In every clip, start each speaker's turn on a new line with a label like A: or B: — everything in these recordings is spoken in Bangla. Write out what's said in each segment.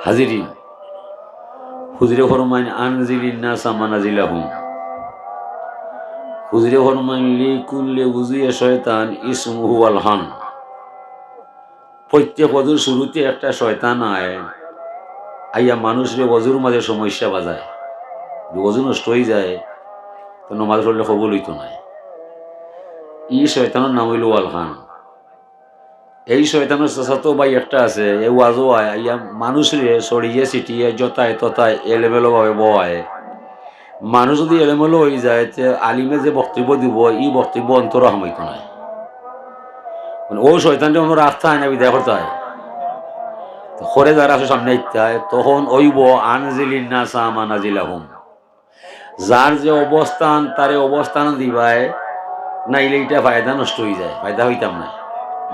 A: হাজিরিন, হুজুরে ফরমাইন আনজিলিন নাসা মানাজিলাহুম। হুজুরে ফরমাইন লিকুল্লি উযিয়া শয়তান ইসমুহু আল হান। প্রত্যেক ওযুর শুরুতে একটা শয়তান আইয়া মানুষের ওযুর মাঝে সমস্যা বাজায়। ওযু নষ্ট হয়ে যায় তো নামাজ পড়লে কবুল হইতো না। এই শয়তানের নাম হইল আল হান। এই শয়তানের চাচাতো ভাই একটা আছে, এই ওয়াজও আইয়া মানুষরে ছড়িয়ে ছিটিয়ে জতায় ততায় এলোমেলো ভাবে বয়। মানুষ যদি এলোমেলো হয়ে যায় তে আলিমে যে বক্তব্য দিব এই বক্তব্য অন্তর হামাইত না। মানে ও শয়তানটা অন্য রাস্তা আইনা বিদায় করতে হয়। খরে যারা আছে সামনে ইত্যায় তখন ওইব আনজিলিন নাসা মানাজিলাহুম। যার যে অবস্থান তারে অবস্থান দিবায়, নাইলে এটা ফায়দা নষ্ট হয়ে যায়, ফায়দা হইতাম না।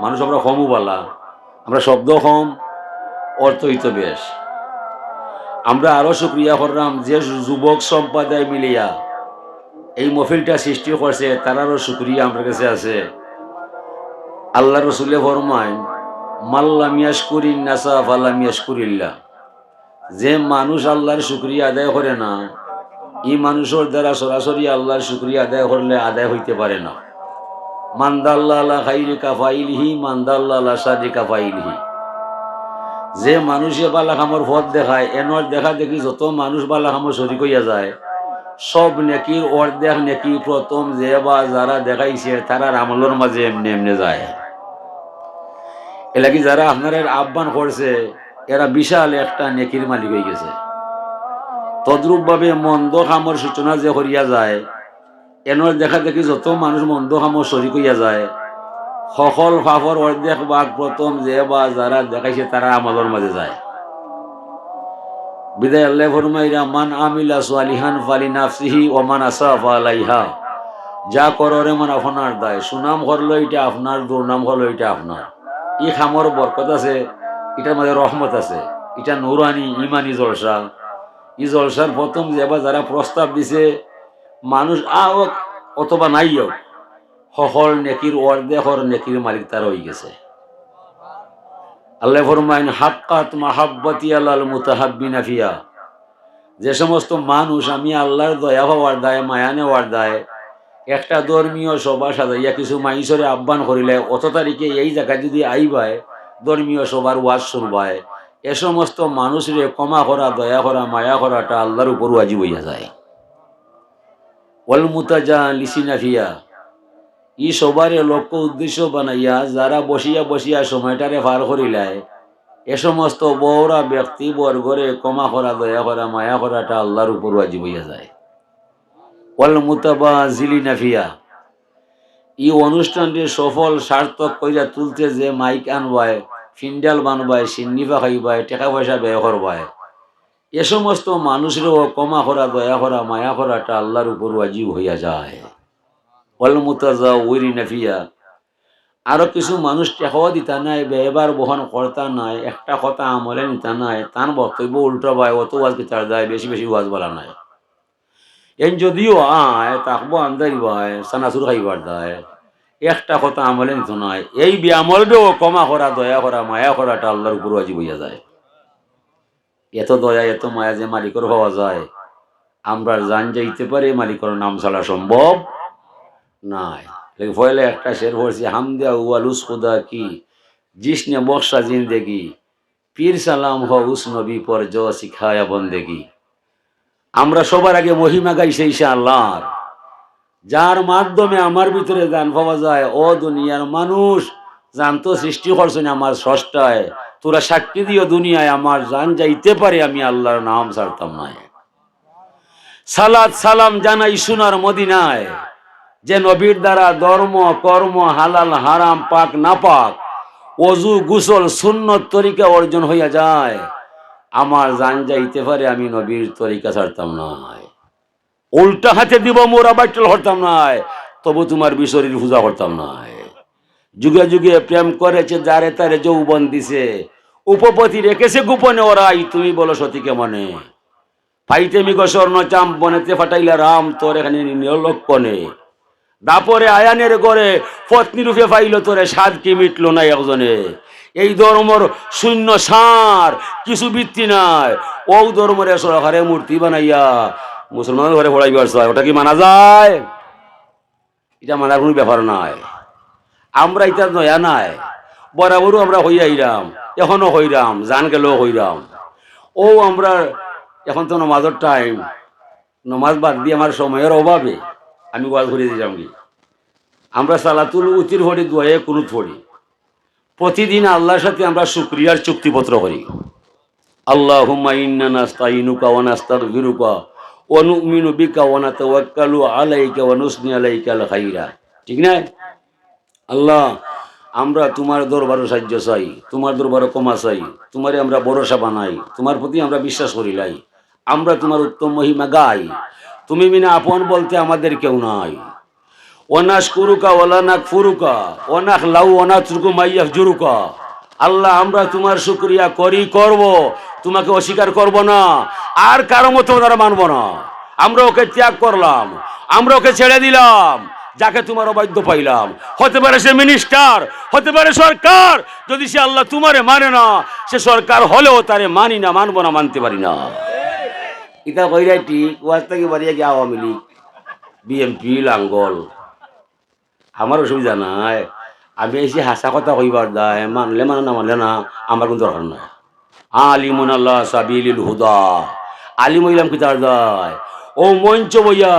A: মানুষ আমরা কমও বলা, আমরা শব্দ কম, অর্থ হইত বেশ। আমরা আরো শুক্রিয়া করলাম যে যুবক সম্প্রদায় মিলিয়া এই মহফিলটা সৃষ্টি করছে, তারারও শুক্রিয়া আমার কাছে আছে। আল্লাহ রসুলে ফরমায় মাল্লাম ইয়াশকুরিন নাসা ফাল্লাম ইয়াশকুরিল্লাহ। যে মানুষ আল্লাহর শুক্রিয়া আদায় করে না, এই মানুষের দ্বারা সরাসরি আল্লাহর শুক্রিয়া আদায় করলে আদায় হইতে পারে না। মান্দাল্লাহ আলা খাইরি কাফাইলিহি মান্দাল্লাহ আলা শাদি কাফাইলিহি। যে মানুষে বালা খামর পথ দেখায়, এনর দেখা দেখি যত মানুষ বালা খামর শরিক হইয়া যায়, সব নেকির অর্ধেক নেকি প্রথম যে বা যারা দেখাইছে তারার আমলের মাঝে এমনি এমনি যায়। এলাকি যারা আপনার আহ্বান করছে এরা বিশাল একটা নেকির মালিক হয়ে গেছে। তদ্রূপ ভাবে মন্দ খামর সূচনা যে করিয়া যায়, এনর দেখা দেখি যত মানুষ মন্দ খামর শরিক হইয়া যায়, সকল ফাফর অর্ধেক ভাগ প্রথম যে বা যারা দেখাইছে তারা আমলের মাঝে যায়। বিদায় আল্লাহ ফরমাইরা মান আমিলা সালিহান ফালিনাফসিহি ওয়া মান আসা ফালাইহা। যা কররে মান আপনার দায়, সুনাম করলো এটা আপনার, দুর্নাম করলো এটা আপনার। এই খামর বরকত আছে, এটার মাঝে রহমত আছে, এটা নুরানি ইমানি জলসা। এই জলসার প্রথম যে বা যারা প্রস্তাব দিছে মানুষ আওক অথবা নাই হোক, সকল নেকির অর্ধেকর নেকির মালিক তারা হয়ে গেছে। আল্লাহ ফরমাইন হাক্কাত মাহাব্বতি আলাল মুতাহাব্বিনা ফিয়া। যে সমস্ত মানুষ আমি আল্লাহর দয়া হওয়ার দায়, মায়া নেওয়ার দায় একটা ধর্মীয় সভা সাজাইয়া কিছু মাইসরে আহ্বান করিলে অত তারিখে এই জায়গায় যদি আইবায় ধর্মীয় সভার ওয়াজ শুনবায়, এ সমস্ত মানুষরে ক্ষমা করা, দয়া করা, মায়া করাটা আল্লাহর উপর ওয়াজিব হইয়া যায়। ওয়াল মুতাজালিসিনা ফিয়া। ই সবারে লক্ষ্য উদ্দেশ্য বানাইয়া যারা বসিয়া বসিয়া সময়টারে পার করিলায়, এ সমস্ত বড়া ব্যক্তি বর্গরে ক্ষমা করা, দয়া করা, মায়া করাটা আল্লাহর উপর ওয়াজিব হইয়া যায়। ওয়াল মুতাবাজিলিনা ফিয়া। এই অনুষ্ঠানটি সফল সার্থক কইরা তুলতে যে মাইক আনবায়, ফিন্ডাল বানবায়, সিন্নিফা খাইবায়, টাকা পয়সা ব্যয় করবায়, এ সমস্ত মানুষেরও ক্ষমা করা, দয়া করা, মায়া করাটা আল্লাহর উপর ওয়াজিব হইয়া যায়। ওয়াল মুতাজাউরিনা ফিয়া। আরো কিছু মানুষ টেকাও দিতা নাই, ব্যয়বার বহন করতা নাই, একটা কথা আমলে নিতা নাই, তার বক্তব্য উল্টো ভাই অত ওয়াজ কিতার দেয়, বেশি বেশি ওয়াজ বলা নাই। এন যদিও আয় তাকবো আন্দাই ভাই সানাসুর খাইবার দেয়, একটা কথা আমলে নিত নাই। এই ব্যামলটাও ক্ষমা করা, দয়া করা, মায়া করাটা আল্লাহর উপর ওয়াজিব হইয়া যায়। এত দয়া এত মায়া যে মালিকের হওয়া যায়, আমরা জান যাইতে পারি মালিকের নাম ছাড়া সম্ভব নাই। পয়লে একটা শের পড়ছি, হামদিয়া ওয়ালুস খুদা কি জিসনে বক্সা জিন্দেগি, পীর সালাম হ উস নবী পর জ শিখায়া বন্দেগি। আমরা সবার আগে মহিমা গাইছে ইনশাআল্লাহর, যার মাধ্যমে আমার ভিতরে জান পাওয়া যায়। ও দুনিয়ার মানুষ, জানতো সৃষ্টি করছেন আমার স্রষ্টায়, তোরা সাক্ষী দিও দুনিয়ায় আমার জান যাইতে পারে আমি আল্লাহর নাম ছাড়তাম না। সালাত সালাম জানাই সোনার মদিনায়, যে নবীর দ্বারা ধর্ম কর্ম হালাল হারাম পাক না পাক ওযু গোসল সুন্নত তরিকা অর্জন হইয়া যায়। আমার জান যাইতে পারে আমি নবীর তরিকা ছাড়তাম না। উল্টা হাতে দিব মোরা বাইটল হরতাম না, তবু তোমার বিশরীর পূজা করতাম না। যুগে যুগে প্রেম করেছে যারে তারে যৌবন দিছে, উপপতি রেখেছে গোপনে ওরাই, তুমি বলো সতীকে মনে। ফাইতেমি গো স্বর্ণ চাম বনেতে ফাটাইলা রাম তোর এখানে নিরলক্ষণে। দাপরে আয়ানের গড়ে পত্নী রূপে পাইল তোরে, সাদ কি মিটলো না একজনে। এই ধর্মর শূন্য সার কিছু ভিত্তি নাই। ও ধর্মের সরকারে মূর্তি বানাইয়া মুসলমানের ঘরে ফোড়াইবার চায়, ওটা কি মানা যায়? এটা মানার কোনো ব্যাপার নাই। আমরা এটা নয়া নাই, বরাবরও আমরা হইয়াইরাম, এখনো হইরাম, জান গেলেও হইরাম। ও আমরা এখন তো নমাজের টাইম, নমাজ বাদ দিয়ে আমার সময়ের অভাবে আমি ওয়াজ করে দিলাম কি আমরা সালাতুল উতির ফড়ি দোয়ে কুনুত ফড়ি। প্রতিদিন আল্লাহর সাথে আমরা শুকরিয়ার চুক্তিপত্র করি। আল্লাহুম্মা ইন্না নাস্তাইনুকা ওয়া নাস্তাগফিরুকা ওয়া নু'মিনু বিকা ওয়া নাতাওয়াক্কালু আলাইকা ওয়া নুসনি আলাইকাল খাইরা। ঠিক না? আল্লাহ, আমরা তোমার দরবারে সাহায্য চাই, তোমার দরবারে ক্ষমা চাই, তোমারে আমরা ভরসা বানাই, তোমার প্রতি আমরা বিশ্বাস করিলাই, আমরা তোমার উত্তম মহিমা গাই। তুমি বিনা আপন বলতে আমাদের কেউ নাই। ওয়ানাশকুরুকা ওয়ালা নাকফুরুকা ওয়ানাখলাউ ওয়ানাতরুকু মাইয়াহজুরুকা। আল্লাহ, আমরা তোমার শুকরিয়া করি, করব, তোমাকে অস্বীকার করব না, আর কারো মতো আমরা মানব না। আমরা ওকে ত্যাগ করলাম, আমরা ওকে ছেড়ে দিলাম, যাকে তোমার অবাধ্য পাইলাম। হতে পারে সে মিনিস্টার, হতে পারে সরকার, যদি সে আল্লাহ তোমারে মানে না, সে সরকার হলেও তারে মানি না, মানব না, মানতে পারি না। এটা কইরাই ঠিক। ওয়াজ থেকে বাড়িয়ে গিয়ে আওয়ামী লীগ, বিএনপি, লাঙ্গল, আমার অসুবিধা নাই। আমি এসে হাসা কথা কইবার দায়, মানলে মানে না মানলে না, আমার কোনো দরকার নাই। আলিমুন আল্লাহ সাবিলিল হুদা, আলিম হইলাম কি তার দায়? ও মঞ্চ বইয়া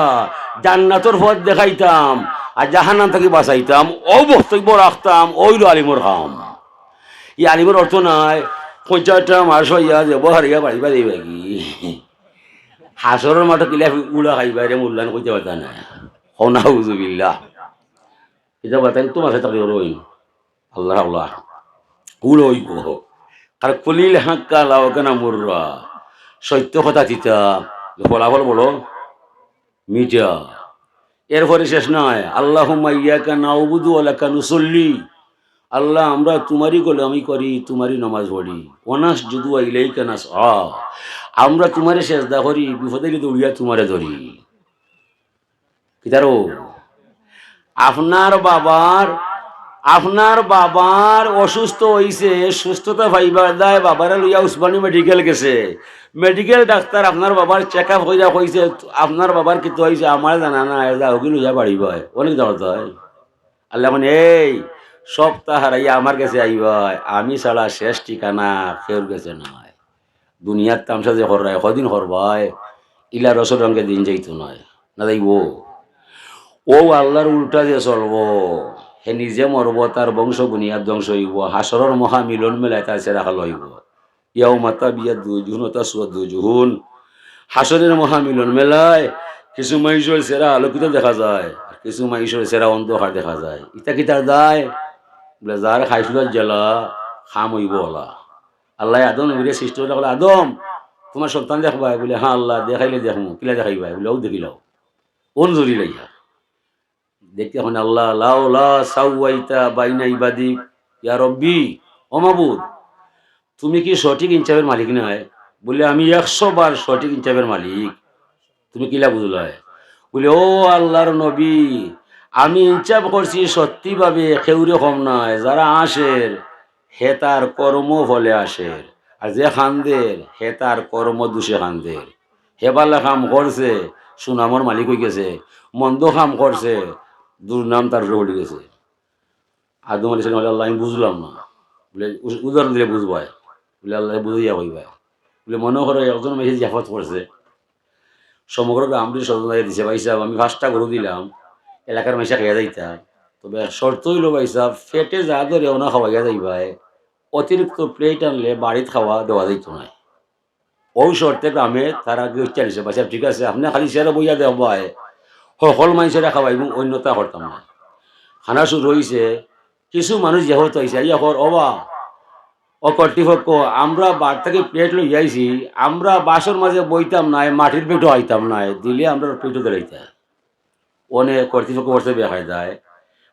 A: জান্নাতর পথ দেখাইতাম আর জাহান্নাম থেকে বাঁচাইতাম, ও বক্তব্য রাখতাম, ওইল আলিমর কাম। এই আলিমের অর্থ নাই 50টা মাস হইয়া যাব হারিয়া বাড়িবা দিবা কি হাসরের মাঠে কিলা উড়া খাইবা রে মূল্যায়ন করতে পারতা না। হনাউজুবিল্লাহ। এটা বাতাইন তোমার সাথে রইন আল্লাহ আল্লাহ উড়ইব। আর কলিল হাক্কা লাও কেনা মুররা, সত্য কথা চিতা, ফলাফল বলো মিটা। এরপরে শেষ নয়, আল্লাহুম্মা ইয়াকা নাউবুদু ওয়া লাকা নুসাল্লি। আল্লাহ, আমরা তোমারই গোলামি করি, তোমারই নামাজ পড়ি। ওয়ানাসজুদু ওয়া ইলাইকা নাসআ, আমরা তোমারে সেজদা করি, বিপদে দৌড়িয়া তোমারে ধরি। কিতারো আপনার বাবার অসুস্থ হইছে, সুস্থতা পাইবার দায় বাবারা লইয়া উসমানী মেডিকেল গেছে। মেডিকেল ডাক্তার আপনার বাবার চেক আপ হইয়া কইছে আপনার বাবার কিন্তু হয়েছে, আমার জানা না, ওকে লইয়া বাড়িব, অনেক দরদ হয়। আল্লাহ মানে এই সপ্তাহ হারাইয়া আমার কাছে আইবাই, আমি ছাড়া শেষ ঠিকানা কেউর কাছে নয়। দুনিয়ার তামসা যে হরাই কদিন হরবাই, ইলা রসর রঙে দিন যাইতো নয় না যাইব। ও আল্লাহর উল্টা যে চলব, হে নিজে মরব, তার বংশ বুনিয়াদ ধ্বংস হইব, হাসরের মহামিলন মেলায় তার সে রাখা লইব। ইয়াও মাতা বিয়া দুজুন তা সুয়া দুজুন, হাসরের মহামিলন মেলায় কিছু মাইশর সেরা আলোকিত দেখা যায়, কিছু মাইশর সেরা অন্ধকার দেখা যায়। ইটা কি তার দায়? বলে যার খাইছিল জেলা খাম হইব হলা। আল্লাহ আদম নবীরে সৃষ্টি হলে বলে, আদম তোমার সন্তান দেখবাই? বলে হ্যাঁ আল্লাহ, দেখাইলে দেখমু। কিলা দেখাইবাই? বলে ও দেখিলাও, ওন জরি লাইয়া দেখতে এখন আল্লাহ লাও লা সাওয়াইতা বাইনা ইবাদি ইয়া রব্বি, ও মাবুদ তুমি কি সঠিক ইনসাফের মালিক নয়? বলে আমি 100 বার সঠিক ইনসাফের মালিক। তুমি কিলা বুঝলাই? বলে ও আল্লাহর নবী, আমি ইনসাফ করছি সত্যিভাবে, কেউরে কম নয়। যারা আসের হে তার কর্ম ফলে আসের, আর যে খান্দের হে তার কর্ম দোষে খান্দের। হে পাল্লা কাম করছে সুনামর মালিক হয়ে গেছে, মন্দ কাম করছে দুর্নাম তার উপরে গেছে। আদম আলাইহিস সালাম আল্লাহ আমি বুঝলাম না। বলে উদাহরণ দিলে বুঝবাই। বলে আল্লাহ বুঝাইয়া হইবাই। বলে মনে করে একজন মেসেজ জাফত করছে, সমগ্র গ্রামটি সজনায় দিছে, ভাই সাহেব আমি 5টা গরু দিলাম, এলাকার মেশা খেয়ে যাইতা, তবে শর্ত হইল ভাই সাহেব পেটে যা ধরে ওনা খাওয়াইয়া যাইবাই, অতিরিক্ত প্লেট আনলে বাড়িত খাওয়া দেওয়া যাইত না। ওই শর্তে গ্রামে তারা চালিয়েছে, ভাই সাহেব ঠিক আছে আপনি খালি সেরা বইয়া দেওয়াই, সকল মানুষেরা খাওয়াই এবং অন্যতা করতাম না। খানা শুরু হয়েছে, কিছু মানুষ যেহেতু হয়েছে ইয়া অবা ও কর্তৃপক্ষ, আমরা বার থেকে প্লেট লই যাইছি, আমরা বাসর মাঝে বইতাম নাই, মাটির পেটও আইতাম নাই, দিলে আমরা পেটও দাঁড়াইতাম। অনেক কর্তৃপক্ষ বসে বেখায় দেয়,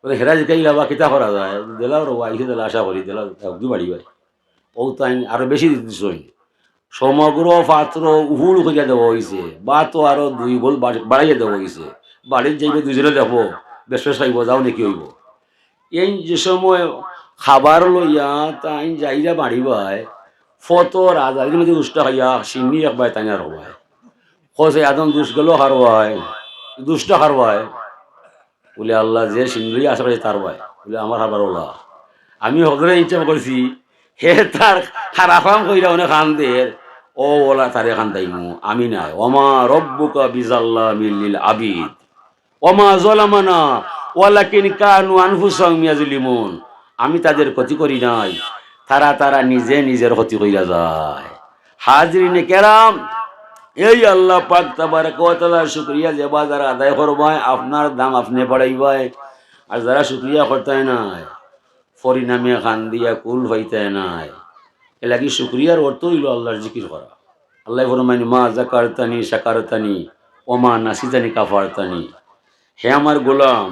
A: ওদের হেরা জিকাই লাবা কিতা করা যায়, দিলাও রো আইসে দিলে আশা করি দিলা দু বাড়ি ভাই ও তাই আরো বেশি দিচ্ছই। সমগ্র পাত্র উহুল করিয়া দেওয়া হয়েছে, বা তো আরো 2 গোল বাড়াইয়া দেওয়া হয়েছে। বাড়ির যাইবে দুজনে দেখবো বেশ খাইব যাও নাকি হইব। এই যে সময় খাবার লইয়া তাই যাইরা বাড়িবাই ফত রাজার মধ্যে দুষ্ট খাইয়া সিন্নি একবার তাই আর হবাই খসে আদম দুষ গেল হারবাই দুষ্ট হারবাই বলে আল্লাহ যে সিন্নি আশা করে তার ভাই বলে আমার হারবার ওলা আমি হজরে ইচ্ছা করছি হে তার খারাপাম কইরা অনেক খানদের ও ওলা তারে খান দাইমু আমি নাই ওমা রব্বুকা বিজাল্লা মিল্লিল আবিদ ওমা জলামানা ওয়ালাকিন কানু আনফুসাহুম ইয়াজলিমুন আমি তাদের ক্ষতি করি নাই তারা তারা নিজে নিজের ক্ষতি কইরা যায় হাজরিনে কেরাম এই আল্লাহ পাক তাবারক ওয়া তাআলার শুকরিয়া যে বাজার আদায় করবাই আপনার দাম আপনি বাড়াইবাই আর যারা শুকরিয়া করতে নাই পরিণামে খান দিয়া কুল হইতে নাই এলাকি শুকরিয়ার অর্থ হইল আল্লাহর জিকির করা আল্লাহ ফরমাইন মা জাকারতানি শাকারতানি ওমা নাসিতানি কাফারতানি হে আমার গোলাম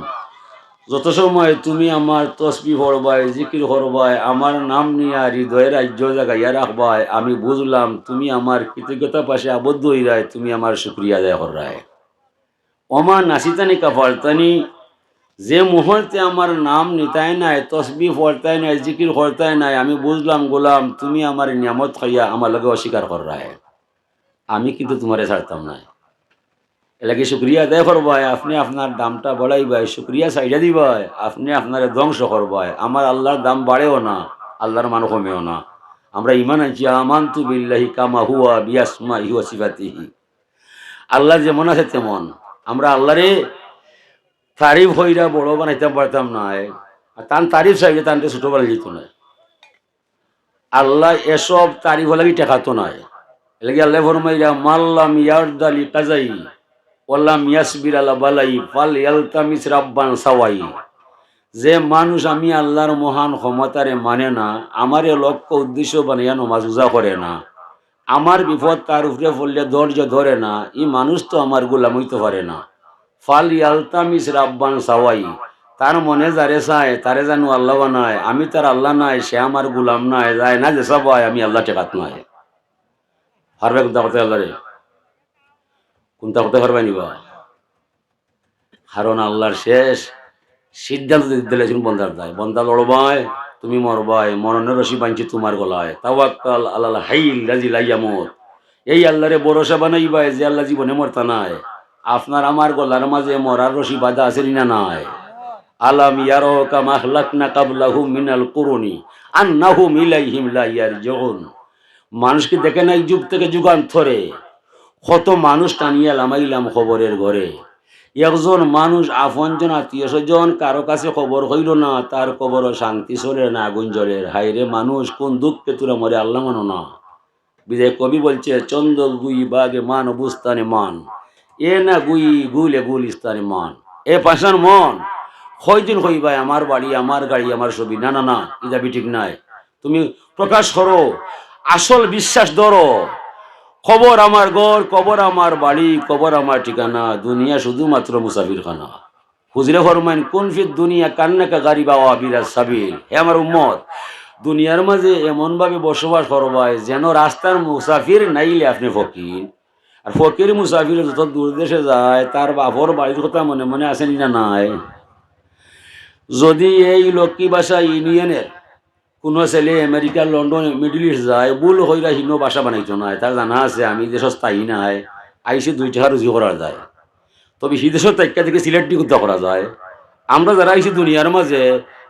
A: যত সময় তুমি আমার তসবিহ পড়বাই জিকির করবাই আমার নাম নিয়া হৃদয়ের রাজ্য জাগাইয়া রাখবাই আমি বুঝলাম তুমি আমার কৃতজ্ঞতা পাশে আবদ্ধ হইরায় তুমি আমার শুকরিয়া আদায় করায় ওমা নাসিতানি কাফারতানি যে মুহূর্তে আমার নাম নিতাই নাই তসবিহ পড়তাই নাই জিকির করতাই নাই আমি বুঝলাম গোলাম তুমি আমার নিয়ামত খাইয়া আমার লগে অস্বীকার করায় আমি কিন্তু তোমারে ছাড়তাম না এলাকি শুক্রিয়া আদায় করবাই আপনি আপনার দামটা বাড়াইবাই শুক্রিয়া সাইডা দিবাই আপনি আপনার ধ্বংস করবাই আমার আল্লাহর দাম বাড়েও না আল্লাহর মান কমেও না আমরা ইমান আনছি আমানতু বিল্লাহি কামা হুয়া বিয়াসমাইহি ওয়া সিফাতিহি আল্লাহ যেমন আছে তেমন আমরা আল্লাহরে তারিফ হইরা বড় বানাইতে পারতাম না আর তান তারিফ চাইলে তানতে ছোট বানাই যেত না আল্লাহ এসব তারিফ লাগি টেকাতো নাই এলাকি আল্লাহ ফরমাইরা মাল্লাম ইয়ারদালি কাজাই ওয়াল্লাম ইয়াসবির আলা বালাই ফাল ইয়ালতামিস রাব্বান সাওয়াই যে মানুষ আমি আল্লাহর মহান ক্ষমতারে মানে না আমারে লক্ষ্য উদ্দেশ্য বানাইয়া নমাজ উজা করে না আমার বিপদ তার উপরে পড়লে ধৈর্য ধরে না এই মানুষ তো আমার গোলাম হইতে পারে না ফাল ইয়ালতামিস রাব্বান সাওয়াই তার মনে যারে চায় তারে জানো আল্লাহ বানায় আমি তার আল্লাহ নাই সে আমার গোলাম নাই যায় না যে সবাই আমি আল্লাহ টেকাত নাই হারবে কোনটা করতে আল্লাহরে কোনটা করতে পারবে নিবা কারণ আল্লাহর শেষ সিদ্ধান্ত দিলে বন্দার দায় বন্দা লড়বাই তুমি মরবাই মরণের রশি বাঁধছি তোমার গলায় তাওয়াক্কাল আলাল হাইল লাযী লা ইয়ামুত এই আল্লাহরে ভরসা বানাইবাই যে আল্লাহ জীবনে মরতা নাই আপনার আমার গলার মাঝে মরার রশি বাঁধা আছে না নাই আলাম ইয়ারা কামা আহলাকনা কাবলাহুম মিনাল কুরুনি আন্নাহুম ইলাইহিম লা ইয়ারজিউন মানুষকে দেখে নাই যুগ থেকে যুগান্তরে কত মানুষ টানিয়া লামাইলাম খবরের ঘরে একজন মানুষ আপনজন আত্মীয় স্বজন কারো কাছে খবর হইল না তার কবরও শান্তি চলে না আগুন জ্বলের হাইরে মানুষ কোন দুঃখে তোরা মরে আল্লাহ মানো না বিজয় কবি বলছে চন্দ্র গুই বাগে মান বুস্তানে মান এ না গুই গুলে গুলিস্তানে মান এ পাশান মন কয়দিন হইবাই আমার বাড়ি আমার গাড়ি আমার ছবি না না না ই দাবি ঠিক নাই তুমি প্রকাশ করো আসল বিশ্বাস ধরো খবর আমার ঘর কবর আমার বাড়ি কবর আমার ঠিকানা দুনিয়া শুধুমাত্র মুসাফির খানা হুজরে ফরমাইন কোন ফির দুনিয়া কান্নাকা গারিবা ও আবিরাজ সাবিল হে আমার উম্মত দুনিয়ার মাঝে এমনভাবে বসবাস করবাই যেন রাস্তার মুসাফির নাইলে আপনি ফকির আর ফকির মুসাফির যত দূর দেশে যায় তার বাপর বাড়ির কথা মনে মনে আসেনি না নাই যদি এই লক্ষ্মী ভাষা ইউনিয়নের কোনো ছেলে আমেরিকা লন্ডন মিডল ইস্ট যায় ভুল হইরা হীন বাসা বানাইতো না তার জানা আছে আমি দেশ স্থায়ী নাই আইসি 2 টাকা রুজি করা যায় তবে সেই দেশের তাইকা থেকে সিলেক্ট করতে করা যায় আমরা যারা আইসি দুনিয়ার মাঝে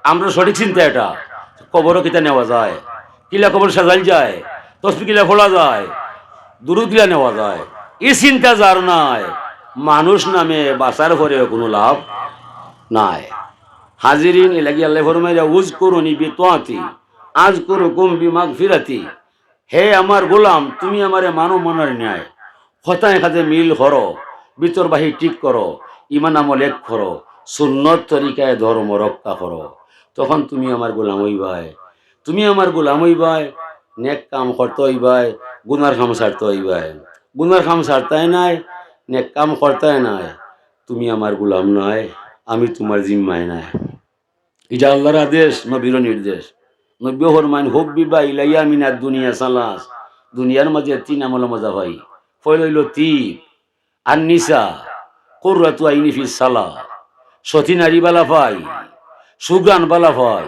A: আমরা সঠিক চিন্তা এটা কবরও কিতা নেওয়া যায় কিলা কবর সাজাল যায় তসবি কিলা খোলা যায় দুরুদ কিলা নেওয়া যায় এই চিন্তা যার নাই মানুষ নামে বাঁচার পরে কোনো লাভ নাই হাজিরিন এলাকি আল্লাহ ফরমাইয়া উজ করুনি বিতাআতি আজ করু কুম বিমাগফিরাতি হে আমার গোলাম তুমি আমারে মানো মনের ন্যায় হতায় খাতে মিল করো ভিতর বাহি ঠিক করো ইমান আমল এক করো সুন্নত তরিকায় ধর্ম রক্ষা করো তখন তুমি আমার গোলাম হইবাই তুমি আমার গোলাম হইবাই নেক কাম করতে হইবাই গুনার কাম ছাড়তে হইবাই গুনার কাম ছাড়তাই নাই নেক কাম করতাই নাই তুমি আমার গোলাম নয় আমি তোমার জিম্মায় নাই এটা আল্লাহর আদেশ নবীর নির্দেশ নবী ফরমান হুব্বিবা ইলাইয়া মিনাদ দুনিয়া সালাস দুনিয়ার মাঝে 3 আমল মজা ভাই ফল হইল তিব আর নিসা কুররাতু আইনি ফিস সালাহ সতী নারী বালা পাই সুগান বালা পাই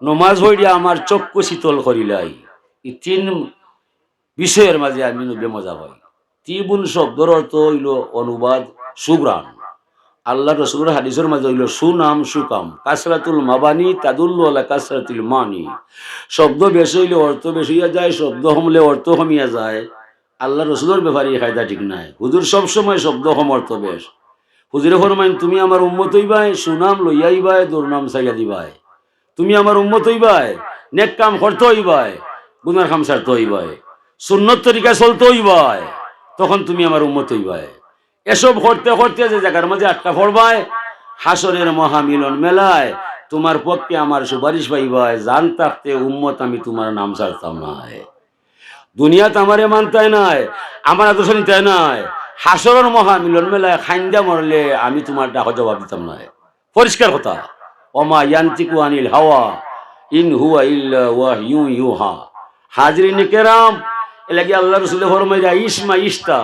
A: নমাজ হইয়া আমার চক্ষু শীতল করিলাই। এই তিন বিষয়ের মাঝে আমি নবে মজা পাই। তিবুন শব্দর অর্থ হইল অনুবাদ সুগ্রাম। আল্লাহ রসুলের হাদিসের মাঝে হইল সুনাম সুকাম, কাসরাতুল মাবানি তাদুল্লু আলা কাসরাতুল মানি। শব্দ বেশি হইলে অর্থ বেশি হইয়া যায়, শব্দ কমলে অর্থ কমিয়া যায়। আল্লাহ রসুলের ব্যাপারে এই কায়দা ঠিক নাই। হুজুর সবসময় শব্দ কম অর্থ বেশ। হুজুরে ফরমাইন তুমি আমার উম্মত হইবাই, সুনাম লইয়াইবাই, দুর্নাম ছাইয়া দিবাই। তুমি আমার উম্মত হইবাই, নেক কাম করতে হইবাই, গুনার কাম ছাড়তে হইবাই, সুন্নত তরিকা চলতে হইবাই, তখন তুমি আমার উম্মত হইবাই। এসব করতে করতে যে জায়গার মাঝে আটকা পড়বায়, হাসরের মহামিলন মেলায় তোমার পক্ষে আমার সুপারিশ পাইবাই। জান থাকতে উম্মত আমি তোমার নাম ছাড়তাম নাই। দুনিয়াতে আমারে মানতাই নাই, আমার আদর্শ নিতাই নাই। হাসরের মহামিলন মেলায় খাইন্দা মরলে আমি তোমার ডাক জবাব দিতাম নাই। পরিষ্কার কথা। ওমা ইয়ান্তিকু আনিল হাওয়া ইন হুয়া ইল্লা ওয়াহয়ু ইউহা। হাজরিন কেরাম, এলাকি আল্লাহ রাসূল ফরমাইয়া ইসমা ইস্তা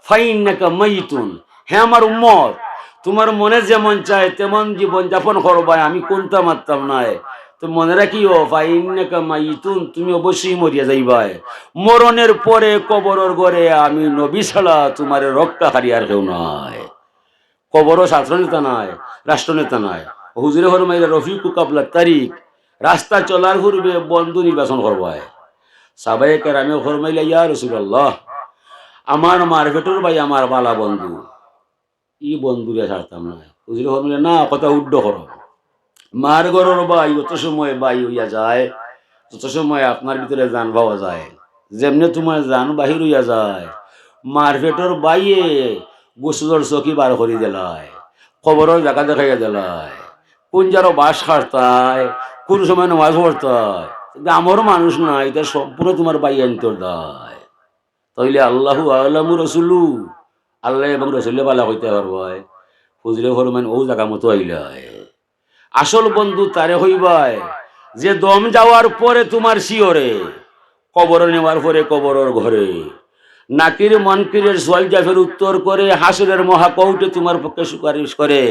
A: ফাইন্নাকা মাইতুন। হে আমার উম্মত, তোমার মনে যেমন চায় তেমন জীবন যাপন করবা, আমি কোনটা মারতাম নাই। তো মনে রাখিও ফাইন্নাকা মাইতুন, তুমি অবশ্যই মরিয়া যাইবাই। মরণের পরে কবরের ঘরে আমি নবী ছাড়া তোমার রক্ষা হারিয়ার কেউ নাই। কবরও ছাত্র নেতা নাই, রাষ্ট্রনেতা নাই। হুজুরে ফরমাইয়া রফিকু কাবলা তারিখ, রাস্তা চলার পূর্বে বন্ধু নির্বাচন করবায়। সাহাবায়ে কেরামে ফরমাইলা ইয়া রাসূলুল্লাহ, আমার মারফেটর ভাই আমার বালা বন্ধু, ই বন্ধুরে ছাড়তাম না। হুজুরে ফরমাইলা না, কথা উড্ড করো। মার গরর ভাই যত সময় ভাই হইয়া যায়, তত সময় আপনার ভিতরে জান পাওয়া যায়। যেমনে তোমার জান বাহির হইয়া যায়, মারফেটর বাইয়ে গোসলর চকি বার করি দিলায়, খবরের জায়গা দেখাইয়া দিলায়, কোন যারো বাস খাটতায়, কোন সময় নামাজ পড়তায়। আমার মানুষ নাই, এটা সম্পূর্ণ তোমার বাই আনতর দায়। তাইলে আল্লাহু আলামু রসুলু, আল্লাহ এবং রসুল্লে বালা হইতে পারবাই। হুজুরে ফরমান ও জায়গা মতো আইলায়। আসল বন্ধু তারে হইবাই যে দম যাওয়ার পরে তোমার শিওরে, কবর নেওয়ার পরে কবরের ঘরে নাকির মনকিরের সোয়াল জাফের উত্তর করে হাসরের মহাকৌটে তোমার পক্ষে সুপারিশ করে।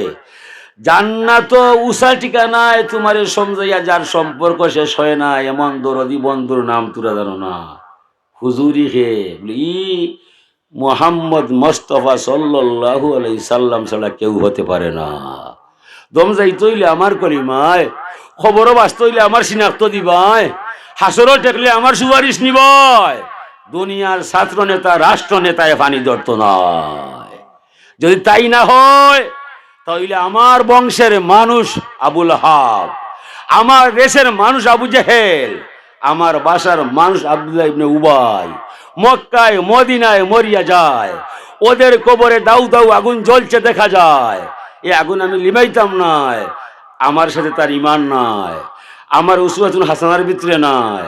A: জান্নাত উষা ঠিকানায় তোমার সমঝাইয়া যার সম্পর্ক শেষ হয় না, এমন দরদি বন্ধুর নাম তুরা জানো না। হুজুরি হে ই মোহাম্মদ মোস্তফা সাল্লাল্লাহু আলাইহি সাল্লাম ছাড়া কেউ হতে পারে না। দম যাইতে হইলে আমার কলিমায়, খবরও বাঁচতে হইলে আমার সিনাক্ত দিবাই, হাসরও টেকলে আমার সুপারিশ নিবাই। দুনিয়ার ছাত্র নেতা রাষ্ট্র নেতায় পানি ধরত নয়। যদি তাই না হয় তাহলে আমার বংশের মানুষ আবুল হাব, আমার দেশের মানুষ আবু জেহেল, আমার বাসার মানুষ আব্দুল্লাহ ইবনে উবাই মক্কায় মদিনায় মরিয়া যায়। ওদের কবরে দাউ দাউ আগুন জ্বলছে দেখা যায়। এই আগুন আমি লিবাইতাম নাই, আমার সাথে তার ইমান নাই, আমার উসওয়াতুল হাসানার ভিতরে নাই,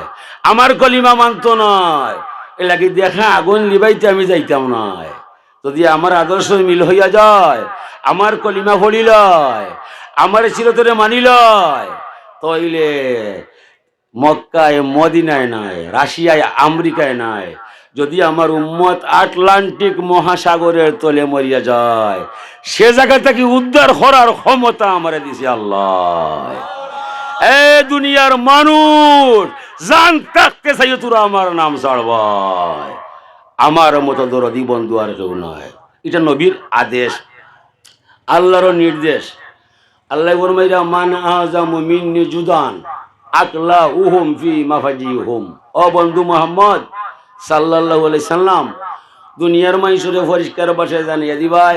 A: আমার কলিমা মানত নাই। এ লাগি দেখা আগুন লিবাইতে আমি যাইতাম নাই। যদি আমার আদর্শ মিল হইয়া যায়, আমার কলিমা ফলিলয়, আমার চিরতরে মানিলয়, তইলে মক্কায় মদিনায় নাই, রাশিয়ায় আমেরিকায় নাই, যদি আমার উম্মত আটলান্টিক মহাসাগরের তলে মরিয়া যায়, সে জায়গা থেকে উদ্ধার করার ক্ষমতা আমারে দিছে আল্লাহ। এ দুনিয়ার মানুষ, জান থাকতে চাই তোরা আমার নাম ছাড়বাই। আমার মতো দরদি বন্ধু আর কেউ নয়। এটা নবীর আদেশ, আল্লাহর নির্দেশ। আল্লাহ ফরমাইরা মান আযামু মিন্নি জুদান আকলা উহুম ফি মাফাজিহুম। ও বন্ধু মুহাম্মদ সাল্লাল্লাহু আলাইহি সাল্লাম, দুনিয়ার মানুষরে পরিষ্কার ভাষায় জানিয়ে দিবাই,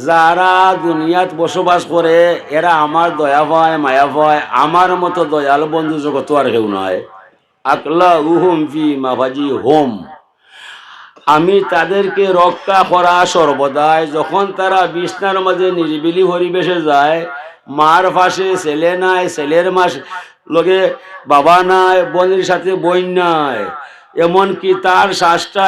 A: যারা দুনিয়াত বসবাস করে এরা আমার দয়া পায়, মায়া পায়। আমার মতো দয়াল বন্ধু জগত আর কেউ নয়। আকলা উহুম ফি মাফাজিহুম, আমি তাদেরকে রক্ষা করা সর্বদাই। যখন তারা বিছনার মাঝে নিরিবিলি পরিবেশে যায়, মার পাশে ছেলে নাই, ছেলের মাস লগে বাবা নাই, বোনের সাথে বোন নাই, এমনকি তার শ্বাসটা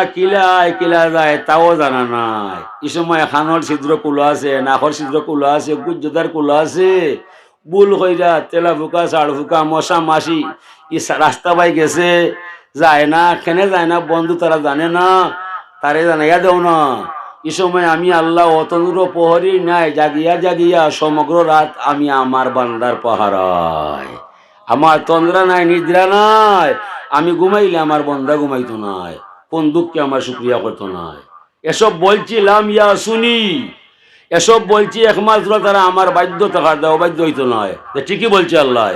A: কিলা যায় তাও জানা নাই। এই সময় খানর ছিদ্র কুলো আছে, নাকর ছিদ্র কুলো আছে, গুজ্জদার কুলো আছে, বুল কইরা তেলা ফুকা চাড় ফুকা মশা মাসি ই রাস্তা পাই গেছে, যায় না, কেনে যায় না বন্ধু তারা জানে না, তারে জানাইয়া দেও না। এই সময় আমি আল্লাহ অতনুর প্রহরী নাই, জাগিয়া জাগিয়া সমগ্র রাত আমি আমার বান্দার পাহারায়। আমার তন্দ্রা নাই, নিদ্রা নাই, আমি ঘুমাইলে আমার বন্ধা ঘুমাইতো নাই, কোন দুঃখে আমার শুক্রিয়া করতো নাই। এসব বলছিলাম ইয়া শুনি, এসব বলছি একমাত্র তারা আমার বাধ্য থাকার দেয়, অবাধ্য হইতো নয়। ঠিকই বলছে আল্লাহ,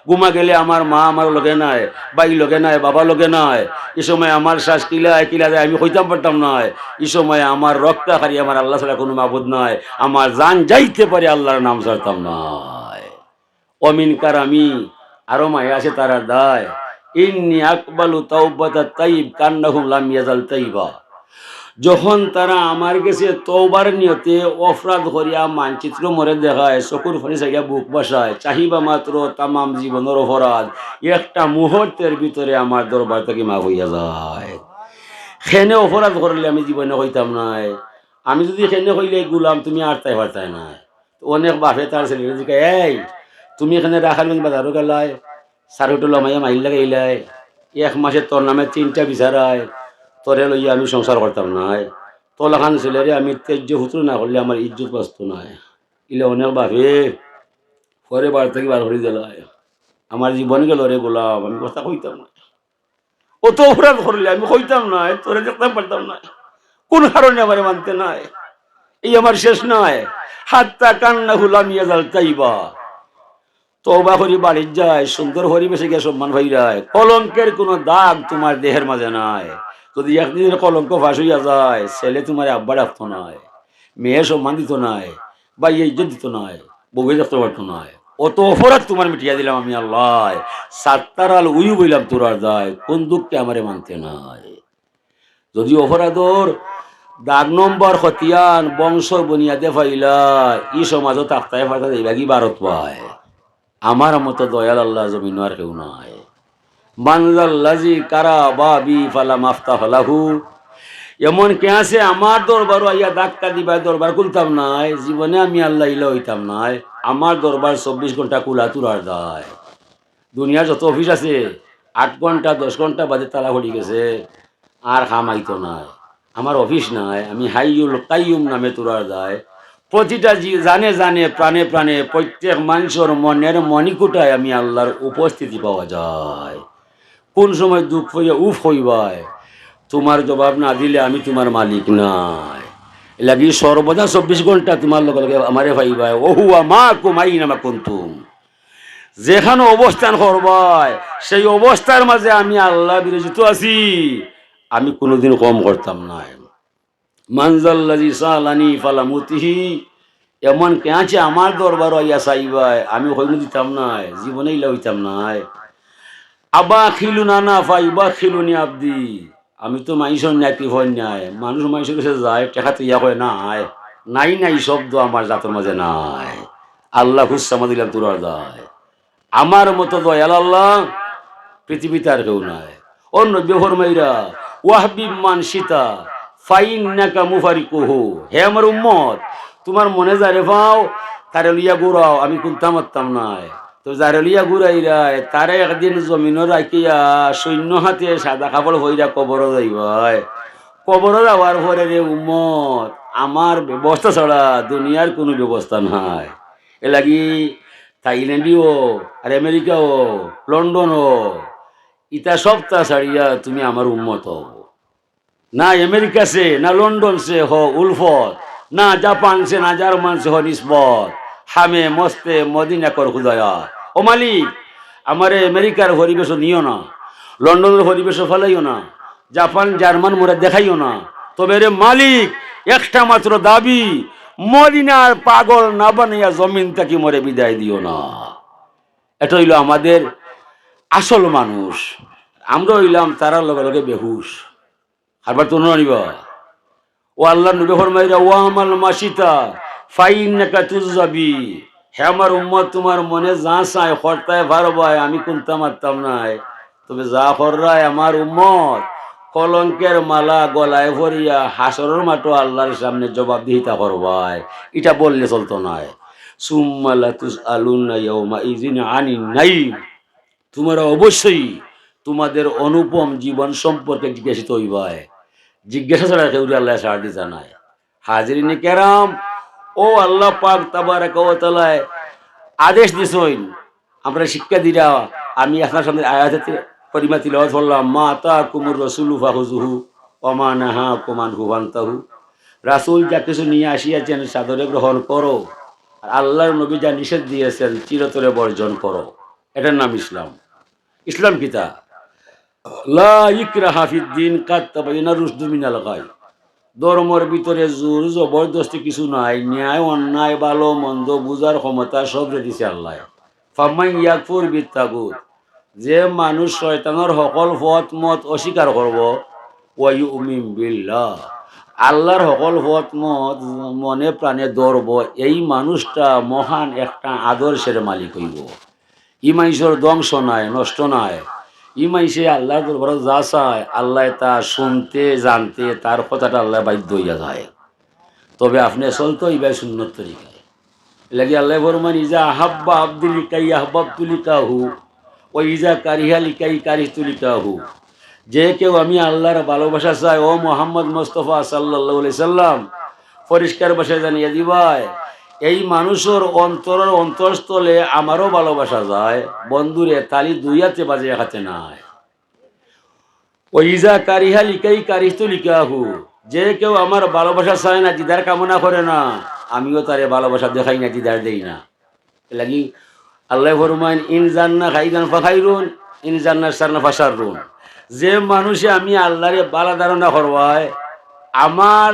A: ঘুমা গেলে আমার মা আমার লোকে নাই, বাই লোকে নাই, বাবা লোকে নাই, এ সময় আমার শ্বাস কিলায় কিলা দেয় আমি হইতাম পারতাম নয়। এই সময় আমার রক্তাহারি আমার আল্লাহ ছাড়া কোনো মাবুদ নয়, আমার জান যাইতে পারে আল্লাহর নাম ছাড়তাম নয়। অমিন কারামি, আরো মায় আছে তারা দায়, ইন্নি আকবালু তাওবাতা তাইব কান্নাহুম লাম ইয়াজাল তাইবা। যখন তারা আমার কাছে তওবার নিয়তে অপরাধ করিয়া মানচিত্র মরে দেখায়, চকুর ফানি চাইয়া বুক বসায়, চাহিবা মাত্র তামাম জীবনের অপরাধ একটা মুহূর্তের ভিতরে আমার দরবার থেকে মাফ হইয়া যায়। খেনে অপরাধ করলে আমি জীবনে হইতাম নাই, আমি যদি খেনে হইলে গুলাম তুমি আর তাই পারতাই না। অনেক বাপে তার ছেলে জিজ্ঞাসা, এই তুমি এখানে রাখালগঞ্জ বাজারও গেলায়, সারুটুল মাইয়া মাইল লাগাইলাই, এক মাসে তোর নামে 3টা বিচারায়, তোরে লইয়া আমি সংসার করতাম নাই, তোলাখান ছেলেরে আমি তেজ্য হুতুর না করলে আমার ইজ্জত বাঁচত নাই। ইলে অনেক বাপে পরে বার থেকে বার করে দিলায়, আমার জীবন গেল রে গোলাম, আমি কথা কইতাম না। অত অপরাধ করলে আমি কইতাম নাই, তোরে দেখতাম পারতাম না, কোন কারণে আমার মানতে নাই, এই আমার শেষ নয়। হাত্তা কান্না হুলাম ইয়াজাল তাইবা, তওবা করি বাড়ির যায়, সুন্দর পরিবেশে গিয়ে সম্মান ভাইরায়, কলঙ্কের কোনো দাগ তোমার দেহের মাঝে নাই। যদি একদিনের কলঙ্ক ফাঁস হইয়া যায়, ছেলে তোমার আব্বা রাখতো নাই, মেয়ে সম্মান দিত নাই, বা ইজ্জত দিত নাই, বউয়ে দেখতে পারতো নাই। অত অপরাধ তোমার মিটিয়া দিলাম আমি আল্লাহ, সাত্তারাল উই বইলাম তোরার দায়, কোন দুঃখকে আমারে মানতে নাই। যদি অপরাধর দাগ নম্বর খতিয়ান বংশ বুনিয়াদে ফাইলা, ই সমাজও তাক্তায় ফাটা এইভাগই ভারত পায়। আমার মতো দয়াল আল্লাহ জমিন আর কেউ নাই। মানজাল্লাজি কারা বাবি ফালা মাফতা ফালাহু, এমন কে আছে আমার দরবার আইয়া ধাক্কা দিবা দরবার খুলতাম নাই, জীবনে আমি আল্লাহ ইলা হইতাম নাই। আমার দরবার 24 ঘন্টা কুলা তুরার দায়। দুনিয়ার যত অফিস আছে 8 ঘন্টা 10 ঘন্টা বাদে তালা পড়ি গেছে, আর খামাইতো নাই। আমার অফিস নাই, আমি হাইয়ুল কাইয়ুম নামে তুরার দায়। প্রতিটা জানে জানে প্রাণে প্রাণে প্রত্যেক মানুষের মনের মণিকুটায় আমি আল্লাহর উপস্থিতি পাওয়া যায়। কোন সময় দুঃখ হইয়া উফ হইবায়, তোমার জবাব না দিলে আমি তোমার মালিক নাই। লাগি সর্বদা 24 ঘন্টা তোমার লগে লগে আমারে ভাইবায়, ওহুয়া মা কুমাই নামা কুন্তুম, যেখানে অবস্থান করবায় সেই অবস্থার মাঝে আমি আল্লাহ বিরজিত আছি, আমি কোনোদিন কম করতাম না। মানজাল্লাজি সালানি ফালামুতিহি, এমন কে আছে আমার দরবার আইয়া চাইবাই, আমি হইন দিতাম নাই, জীবনে ইলা হইতাম নাই। আবা খিলু নানা ফাইবা খিলুনি আব্দি, আমি তো মাইসর নাকি ভয় নাই, মানুষ মাইসের কাছে যায় টেকাতে ইয়া হয় নাই, নাই নাই শব্দ আমার জাতের মাঝে নাই। আল্লাহ হুসামা দিলাম তোর দায়, আমার মতো দয়াল আল্লাহ পৃথিবীতে আর কেউ নাই। অন্য বেহরমাইরা ওয়াহবিব মান সীতা ফাইন্নাকা মুফারিকুহু, হে আমার উম্মত, তোমার মনে যারে পাও তারে লিয়া ঘুরাও, আমি কুন্তা মারতাম নাই। তো যারে লিয়া ঘুরাইরায় তারে একদিন জমিন রাখিয়া সৈন্য হাতে সাদা কাপড় হইরা কবর যাইবাই। কবর যাওয়ার পরে রে উম্মত, আমার ব্যবস্থা ছাড়া দুনিয়ার কোনো ব্যবস্থা নাই। এ লাগি থাইল্যান্ডও আর আমেরিকাও লন্ডনও ইটা সপ্তাহ ছাড়িয়া তুমি আমার উম্মত হও। না আমেরিকা সে না লন্ডন সে हो उल्फत, ना जापान से ना जर्मन से हो निस्बत, হামে মস্তে মদিনা কর খুদায়া। ও মালিক, আমারে আমেরিকার পরিবেশ নিও না, লন্ডনের পরিবেশ ফেলাইও না, জাপান জার্মান মোরে দেখাইও না, তবে রে মালিক একটা মাত্র দাবি, মদিনার পাগল না বানাইয়া জমিন থেকে মরে বিদায় দিও না। এটা হইল আমাদের আসল মানুষ, আমরা হইলাম তারার লগে লগে বেহুশ। আবার তো নিবা ও আল্লাহ নবী ফরমাইরা ওয়া আমাল মাসিতা ফাইন্নাকা তুজাবি, হে আমার উম্মত তোমার মনে যা চায় খরতায় ভারবায়, আমি কোনটা মারতাম নাই, তবে যা খররায় আমার উম্মত কলঙ্কের মালা গলায় ভরিয়া হাসরের মাঠে আল্লাহর সামনে জবাবদিহিতা করবায়, এটা বললে চলতো নাই। সুম্মা লাতুসআলুনা ইয়াউমা ইযিন আনিন নাইম, তোমরা অবশ্যই তোমাদের অনুপম জীবন সম্পর্কে জিজ্ঞাসিত হইবায়। জিজ্ঞাসা ছাড়া কেউ আল্লাহ সার দিতে নাই। হাজিরিনে কেরাম, ও আল্লাহ পাক তাবারাকা ওয়া তাআলা আদেশ দিছেন আমরা শিক্ষা দিরা আমি আপনার সামনে আয়াতে পরিমা তিলাওয়াত করলাম মা আতাকুমুর রাসূলু ফাখুযুহু ওয়া মা নাহাকুম আনহু ফান্তাহু। রাসূল যা কিছু নিয়ে আসিয়াছেন সাদরে গ্রহণ করো, আর আল্লাহর নবী যা নিষেধ দিয়েছেন চিরতরে বর্জন করো। এটার নাম ইসলাম। ইসলাম কিতা লা ইকরাহা ফিদ্দিন কাদ তাবায়ানা রুশদু মিনাল গায়। ধর্মের ভিতরে জোর জবরদস্তি কিছু নাই, ন্যায় অন্যায় ভালো মন্দ বুঝার ক্ষমতা সব দিছে আল্লাহ। ফামান ইয়াকফুর বিত্তাগুত, যে মানুষ শয়তানের সকল পথ মত অস্বীকার করব, ওয়া ইউমিন বিল্লাহ, আল্লাহর সকল পথ মত মনে প্রাণে ধরব, এই মানুষটা মহান একটা আদর্শের মালিক হইব। ই মানুষের ধ্বংস নাই, নষ্ট নাই। ই মানুষে আল্লাহর দরবারে যা চায় আল্লাহ তা শুনতে জানতে তার কথাটা আল্লাহ বাধ্য হইয়া যায়। তবে আপনি চলতো ইবাই সুন্নত তরিকায় লাগি আল্লাহ ফরমান ইজা আহাব্বা আব্দুলিকাই আহবাব তুলিকাহু ও ইজা কারিহা লিকাই কারিহ তুলিকাহু। যে কেউ আমি আল্লাহর ভালোবাসা চাই, ও মোহাম্মদ মুস্তাফা সাল্লাল্লাহু আলাইহি সাল্লাম পরিষ্কার ভাষায় জানিয়ে দিবাই, এই মানুষের অন্তরের অন্তরস্থলে আমারও ভালোবাসা যায়। বন্ধুরে তালি দুই হাতে বাজে এক হাতে নাই। ও ইজা কারিহা লিকাই কারিস্তু লিকাহু, যে কেউ আমার ভালোবাসা চায় না, দিদার কামনা করে না, আমিও তারে ভালোবাসা দেখাই না, দিদার দেই না। লাগি আল্লাহ ফরমান ইন জান্না খাইরান ফাখাইরুন ইন জান্না শারনা ফাশাররুন। যে মানুষে আমি আল্লাহরে বালা ধারণা করবায়, আমার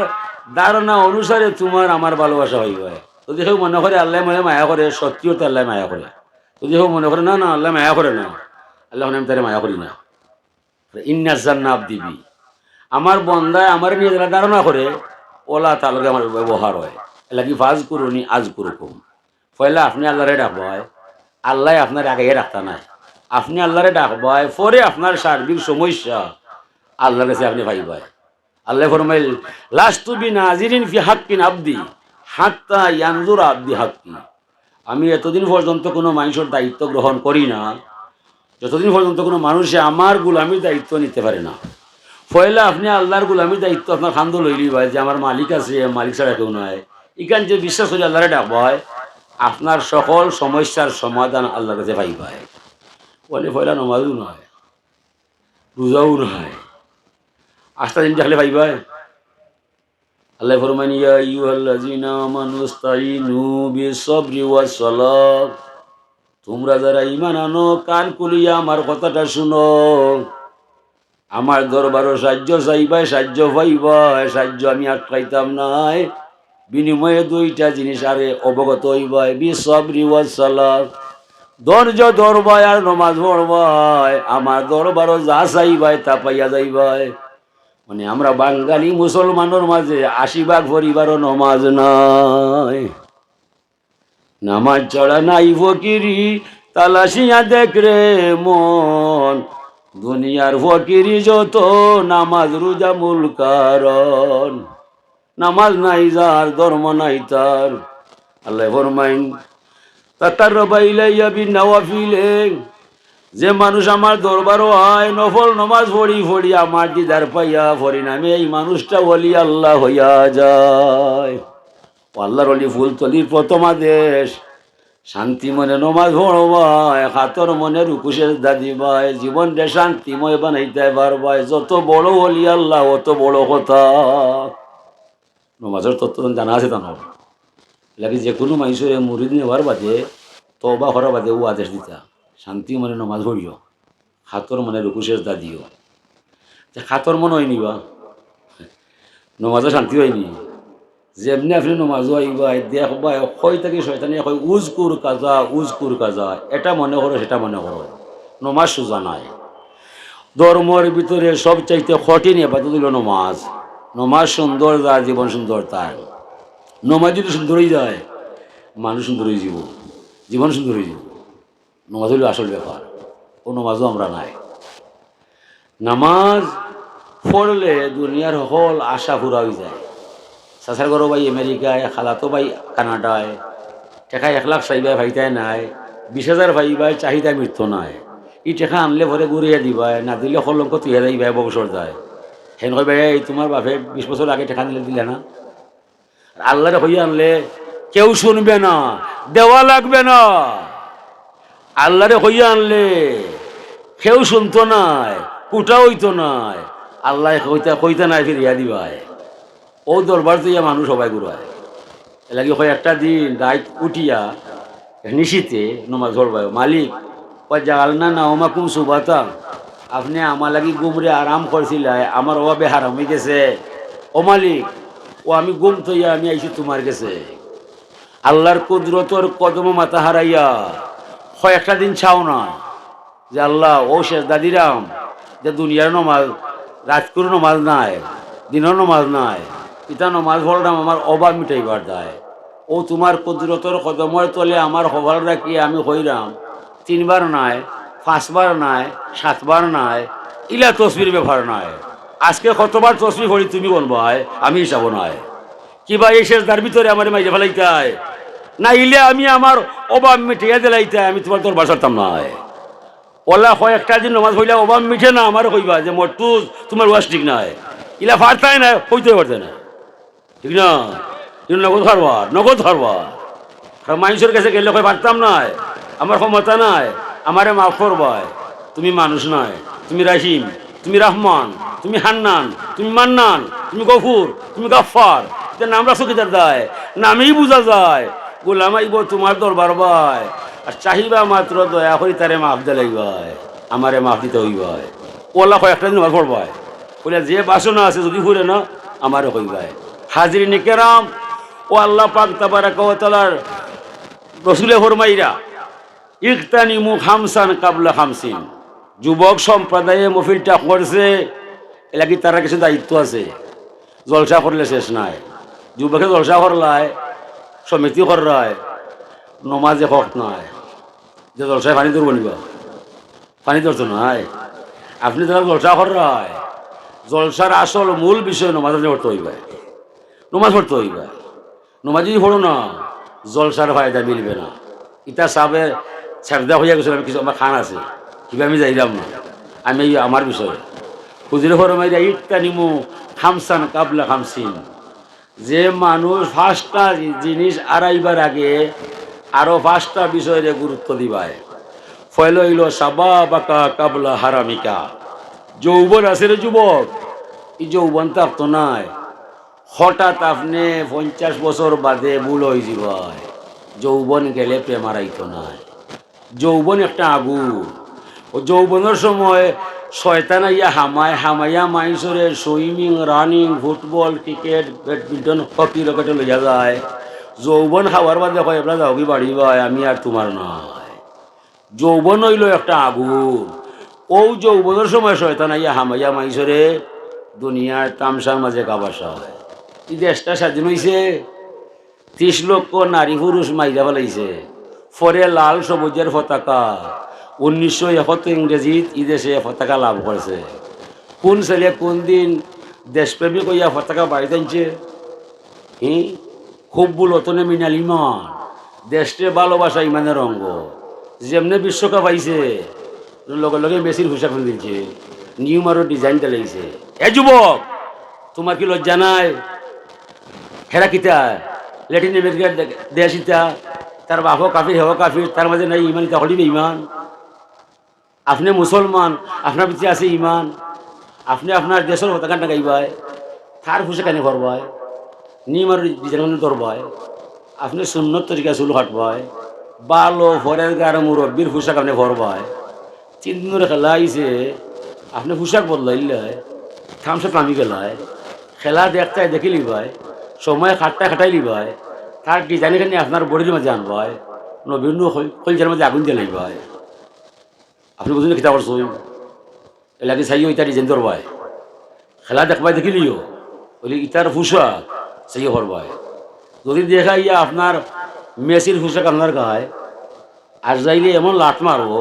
A: ধারণা অনুসারে তোমার আমার ভালোবাসা হইবে। যদি কেউ মনে করে আল্লাহ মনে মায়া করে, সত্যিও তো আল্লাহ মায়া করে। যদি কেউ মনে করে না না আল্লাহ মায়া করে না, আল্লাহ আমি তারে মায়া করি না। ইন্নাস জান্নাব দিবি, আমার বন্দায় আমার নিয়ে যারা ধারণা করে ওলা তার লগে আমার ব্যবহার হয়। লাগি ফাজ করুনি আজ করুকুম। পয়লা আপনি আল্লাহরে ডাকবায়, আল্লাহ আপনার আগে রাখতা নাই। আপনি আল্লাহরে ডাকবায়, পরে আপনার সার্বিক সমস্যা আল্লাহর কাছে আপনি পাইবাই। আল্লাহ ফরমাইল লাস্তু বিনাজিরিন ফি হাক্কিন আবদি হাত্তা ইয়ানজুরা আবদি হাক্কি। আমি এতদিন পর্যন্ত কোনো মানুষের দায়িত্ব গ্রহণ করি না যতদিন পর্যন্ত কোনো মানুষে আমার গুলামির দায়িত্ব নিতে পারে না। পয়লা আপনি আল্লাহর গুলামির দায়িত্ব আপনার খান্দ লইলি ভাই, যে আমার মালিক আছে, মালিক ছাড়া কেউ নয়। এখান যে বিশ্বাস করে আল্লাহরে ডাকবায়, আপনার সকল সমস্যার সমাধান আল্লাহর কাছে পাইবাই। বলে পয়লা নমাজও নয়, রোজাও নয়, আস্থা দিন চাকলে পাইবাই। আল্লাহ ফরমান ইয়া আইয়ুহাল্লাযীনা আমানু ইসতাঈনু বিস-সাবরি ওয়াস-সালাহ। তোমরা যারা ঈমান আনো কান খুলিয়া আমার কথাটা শুনো। আমার দরবারও সাহায্য চাইবাই, সাহায্য পাইবাই। সাহায্য আমি আটকাইতাম নাই, বিনিময়ে দুইটা জিনিস আরে অবগত হইবাই, বিস-সাবরি ওয়াস-সালাহ। ধৈর্য ধরবাই আর নমাজ পড়বাই। আমার দরবারও যা চাইবাই তা পাইয়া যাইবাই। মানে আমরা বাঙালি মুসলমানের মাঝে ৮০ ভাগ পরিবারও নমাজ নাই। নামাজ চড়া নাই ফকিরি তালাশিয়া দেখ রে মন। দুনিয়ার ফকিরি যত নামাজ রোজা মূল কারণ। নামাজ নাই যার ধর্ম নাই তার। আল্লাহ ফরমাইন তাকাররাবা ইলাইয়া বিন-নওয়াফিলে। যে মানুষ আমার দরবারও হয় নফল নমাজ পড়ি পড়ি আমার দিদার পাইয়া পরিণামে এই মানুষটা ওলি আল্লাহ হইয়া যায়। আল্লাহর ওলি ফুলতলির প্রথম আদেশ শান্তি মনে নমাজ পড়বায়, হাতর মনে রুকু সেজদা দিবাই, জীবনটা শান্তিময় বানাইতে পারবাই। যত বড় ওলি আল্লাহ অত বড় কথা। নমাজের তত্ত্ব জানা আছে তা নয় লাগে, যে কোনো মানুষের মুরিদ নেওয়ার বাদে তওবা করার বাদে ও আদেশ দিতা শান্তি মনে নমাজ পড়িও, হাতর মনে রুকু সেজদা দিও। হাতর মনে হয়নি বা নমাজও শান্তি হয়নি। যেমনি আপনি নমাজও আইবাই দেখবাই কই থেকে শয়তানি কই উজকুর কাজা উজকুর কাজা, এটা মনে করো সেটা মনে করো। নমাজ সোজা নাই। ধর্মের ভিতরে সবচাইতে কঠিন ইবাদত হইল নমাজ। নমাজ সুন্দর যার জীবন সুন্দর তার। নমাজ যদি সুন্দর হয়ে যায় মানুষ সুন্দর হয়ে যাব, জীবন সুন্দর হয়ে যাব। নমাজ হইল আসল ব্যাপার। ও নমাজও আমরা নাই। নামাজ পড়লে দুনিয়ার সকল আশা পুরা হয়ে যায়। চাচার ঘরও ভাই আমেরিকায়, খালাতো ভাই কানাডায়, টেকা 1,00,000 চাইবাই ভাইতাই নাই, 20,000 ভাইবাই চাহিদা মৃত্যু নাই। ই টেকা আনলে ভরে ঘুরিয়ে দিবাই, না দিলে কলঙ্ক তুই যাইবাই বংশর যায়। হেন কই ভাই তোমার বাপে 20 বছর আগে টেকা নিলে দিলে না। আল্লাহরে হইয়া আনলে কেউ শুনবে না, দেওয়া লাগবে না। আল্লাহরে হইয়া আনলে কেউ শুনতো নাই, কুটা হইতো নাই, আল্লাহ কইতা কইতা নাই ফিরিয়া দিবাই। ও দরবার তো ইয়া মানুষ সবাই ঘুরায় এলাকি হয়। একটা দিন রাত উঠিয়া নিশিতে নমাজ ধরবাই, মালিক ওই জাগাল না না ওমাকুম সুবাতা, আপনি আমার লাগি গুমরে আরাম করছিল, আমার অভাবে হারাম হয়ে গেছে। ও মালিক, ও আমি গুম থইয়া আমি আইছি তোমার গেছে। আল্লাহর কুদরতর কদম মাথা হারাইয়া হয় একটা দিন চাও না যে আল্লাহ ও শেষ দাদিরাম যে দুনিয়ার নমাজ, রাত করে নমাজ নাই, দিনের নমাজ নাই, ইটা নমাজ পড়লাম আমার অভাব মিটাইবার দেয়। ও তোমার কুদরতর কদমের তলে আমার হবার রাখি আমি হইরাম 3 বার নাই, 5 বার নাই, 7 বার নাই, ইলা তসবির ব্যাপার নাই। আজকে কতবার তসবি পড়ি তুমি বলবাই, আমি হিসাব নাই। কিবা এই শেষ দার ভিতরে আমার মাইরে ফেলাইতাই না, ইলে আমি আমার অভাব মিটিয়ে দিলাইতাই, আমি তোমার তোর বাসাতাম নাই। ওলা হয় একটা দিন নমাজ হইলে অভাব মিঠে না, আমার কইবা যে মরতুজ তোমার ওয়াশ ঠিক নাই, ইলা ফারতাই না, হইতে পারতে না, ঠিক না? নগদ হারবার, নগদ হারবার। মানুষের কাছে গেলে কই পারতাম নাই, আমার ক্ষমতা নাই, আমারে মাফ করবাই। তুমি মানুষ নয়, তুমি রাহিম, তুমি রহমান, তুমি হান্নান, তুমি মান্নান, তুমি গফুর, তুমি গাফফার। নাম রাখছো কি তার দায়? নামেই বোঝা যায় গোলাম আইব তোমার দরবার ভাই, আর চাহিবা মাত্র দয়া করি তারে মাফ দিলাই ভাই, আমারে মাফ দিতে হইবাই। ওলা কয়েকটা দিন মাফ করবাই, বলে যে বাসনা আছে যদি ঘুরে না আমারে হইবাই। হাজিরিন কেরাম, ও আল্লাহ পাক তাবারাকা ওয়া তাআলার রসুলে ফরমাইরা ইকতানিমু খামসান কাবলা খামসিন। যুবক সম্প্রদায়ে মফিলটা করছে, এলাকি তারা কিছু দায়িত্ব আছে। জলসা করলে শেষ নাই, যুবকে জলসা করলায়, সমিতি করায়, নমাজে হক নাই, যে জলসায় পানি ধরবো নিবা, পানি ধরতো নাই। আপনি যারা জলসা করায়, জলসার আসল মূল বিষয় নমাজ পড়তে হইবে, নমাজ পড়তে হইবে। নমাজ যদি পড়ো না, জলসার ফায়দা মিলবে না। ইটা সাবে ছেড়দা হইয়া গেছিল, আমি কিছু আমার খান আছে, কিবা আমি যাইলাম না, আমি আমার বিষয়ে খুঁজলে ফরমাইরা ইকতানিমু খামসান কাবলা খামসিন। যে মানুষ 5টা জিনিস আড়াইবার আগে আরো 5টা বিষয়ে গুরুত্ব দিবায়। ফয়ল হইল সাবাবাকা কাবলা হারামিকা। যৌবন আছে রে যুবক, এই যৌবন থাকতো নাই, হঠাৎ আপনি 50 বছর বাদে ভুল হয়ে যাবায়। যৌবন গেলে প্রেম হারাইতো নাই। যৌবন একটা আগুন, ও যৌবনের সময় শয়তান ইয়া হামায় হামাইয়া মাইসরে swimming, running, football, cricket, badminton, hockey রকেটে লইয়া যায়। যৌবন খাওয়ার বাদে হয় এবার যাও কি বাড়ি ভাই, আমি আর তোমার নয়। যৌবন হইল একটা আগুন, ও যৌবনের সময় শয়তান ইয়া হামাইয়া মাইসরে দুনিয়ার তামসার মাঝে কাবাসা হয়। এই দেশটা স্বাধীন হয়েছে, 30 লক্ষ নারী পুরুষ মাইরা ফেলাইছে। পরে লাল সবুজের পতাকা 1971 ইংরেজিত এই দেশে পতাকা লাভ করেছে। কোন ছেলে কোন দিন দেশপ্রেমিক হইয়া পতাকা বাড়িতে আনছে? খুব বুলতনে মিনাল ইমান, দেশে ভালোবাসা ইমানের অঙ্গ। যেমনে বিশ্বকাপ আইছে লগে লগে মেসির পোশাক দিচ্ছে, নিয়ম আরো ডিজাইন চালাইছে। এ যুবক, তোমার কি লজ্জা নাই? হেরা কিতা ল্যাটিন আমেরিকার দেশ ইতা, তার বাপও কাফির হেও কাফির, তার মাঝে নাই ইমান, ইতা হলিবে ইমান। আপনি মুসলমান, আপনার পিছিয়ে আছে ইমান, আপনি আপনার দেশের পতাকা গাইবাই, তার পোশাক কানে ভরবাই, নিয়ম আর ডিজাইন ধরবাই, আপনি সুন্নত তরিকা চুল কাটবাই, বালো ফরের গার মুরব্বীর পোশাক আপনি ভরবাই। 3 দিনের খেলা আইছে, আপনি পোশাক বদলাইলাই, থামসাপ নামি গেলায়, খেলা দেখতে দেখিলি ভাই, সময় খাটাই লিবাই, তার ডিজাইন খানি আপনার বডির মাঝে আনবাই, নবীন কলজার মাঝে আগুন জ্বালাই ভাই। আপনি বুঝলেন কিতা করছেন? এলাকি চাইও ইটা ডিজাইন ধরবাই, খেলা দেখবাই দেখিলিও বলি ইটার পোশাক চাইও করবাই। যদি দেখা ইয়া আপনার মেসির পোশাক আপনার গায়ে আর যাইলে এমন লাট মারবো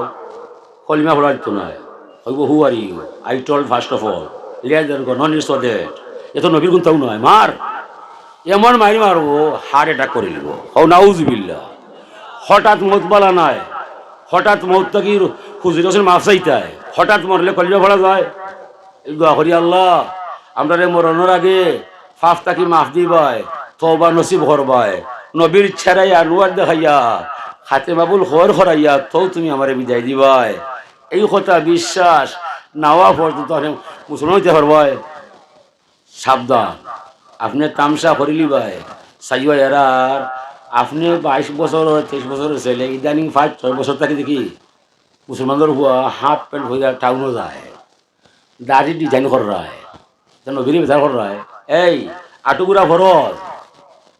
A: কলিমা ফোলা দিত নয়, হইব who are you, I told first of all liar none is date, এত নবীর গুণ তাও নয়, মার এমন মারি মারবো হার্ট অ্যাটাক করে নিব। হও নাউজুবিল্লাহ। হঠাৎ মত বলা নাই, হঠাৎ মত কি হুজুর হোসেন মাফ চাইতায়, হঠাৎ মরলে কলিমা ফোলা যায়। দোয়া করি আল্লাহ আমরা রে মরণের আগে ফাফটা কি মাফ দিবাই, তওবা নসিব করবাই, নবীর ইচ্ছারাই আনোয়ার দেখাইয়া খাতে বাবুল খবর খরাইয়া তো তুমি আমারে বিদায় দিবাই, এই কথা বিশ্বাস নাওয়া পর্যন্ত মুসলমান হইতে পারবাই। সাবধান, আপনি তামসা করিলি ভাই সাইবা এরার। আপনি 22 বছর 23 বছরের ছেলে, ইদানিং 5-6 বছর থাকি দেখি মুসলমানদের হুয়া হাফ প্যান্ট হয়ে টাউনও যায়, দাড়ি ডিজাইন করায়, নবীর বিচার করায়। এই আটুকুরা ফরজ,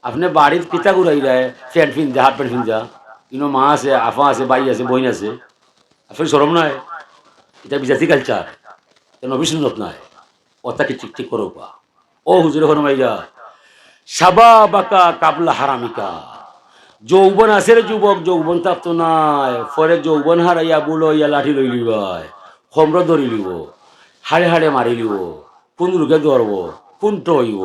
A: আপনি বাড়ির পিতা ঘুরাই যায় প্যান্ট পিনজা, হাফ প্যান্ট পিনজা, ইনো মা আছে, আফা আছে, বাই আছে, বইন আছে, আপনি সরম নাই? এটা বিজাতি কালচার, নবী সুন্নত নাই। ওটাকে ঠিক ঠিক করো পা। ও হুজুর এখন মাইরা সাবা বাকা কাবলা হারামিকা, যৌবন আছে রে যুবক, যৌবন তাপ তো নাই, পরে যৌবন হারাইয়া বুলো ইয়া লাঠি লই লিবাই, খমর ধরি লিব, হাড়ে হাড়ে মারি লিব, কোন রুখে ধরব, কোনট হইব,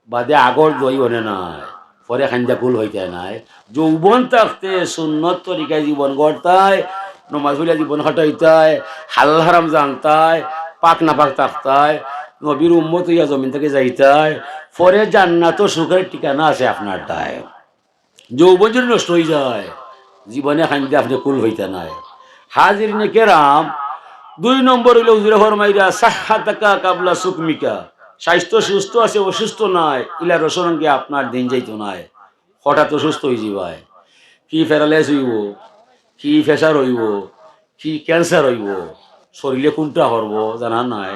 A: বাদে আগর দইবনে নাই, পরে খান্দা কুল হইতে নাই। যৌবন থাকতে সুন্নত তরিকায় জীবন গড়তায়, নমাজ পড়িয়া জীবন খাটাইতায়, হালাল হারাম জানতায়, পাক না পাক থাকতায়, নবীর উম্মত হইয়া জমিন থেকে যাইতায়, পরে জান্নাত সুখের ঠিকানা আছে আপনার দায়। যৌবন যদি নষ্ট হয়ে যায়, জীবনে খাইতে আপনি কুল হইতে নাই। হাজির নে কেরাম, 2 নম্বর হইল হুজুরে ফরমাইরা সাহাতাকা কাবলা সুকমিকা, স্বাস্থ্য সুস্থ আছে অসুস্থ নাই, ইলা রসরঙ্গে আপনার দিন যাইতো নাই, হঠাৎ অসুস্থ হয়ে যাবায়, কি প্যারালাইজ হইব, কি প্রেসার হইব, কি ক্যান্সার হইব, শরীরে কোনটা হরব জানা নাই।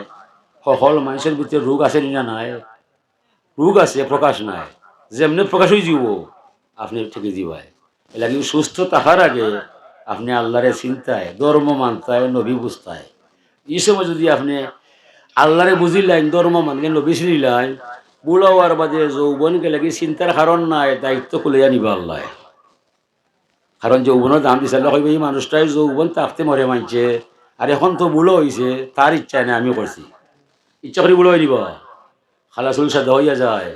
A: সকল মানুষের ভিতরে রোগ আছে না নাই? রোগ আছে, প্রকাশ নাই, যেমনি প্রকাশ হয়ে যাব আপনি থেকে দিবাই। এলা কিন্তু সুস্থ থাকার আগে আপনি আল্লাহরে চিন্তায়, ধর্ম মানতায়, নবী বুঝতায়। এই সময় যদি আপনি আল্লাহরে বুঝিলেন, ধর্ম মানকে, নবী চিনিলেন, বুড়া হওয়ার বাদে যৌবনকে লাগি চিন্তার কারণ নাই, দায়িত্ব খুলে আনিবা আল্লাহ। কারণ যৌবনের দাম দিছে আল্লাহ, এই মানুষটাই যৌবন তাকতে মরে মানছে, আর এখন তো বুড়ো হয়েছে, তার ইচ্ছা নেই, আমি করছি, ইচ্ছা করে বুড়ো হয়ে নিব, খালা চুল সাদা হইয়া যায়,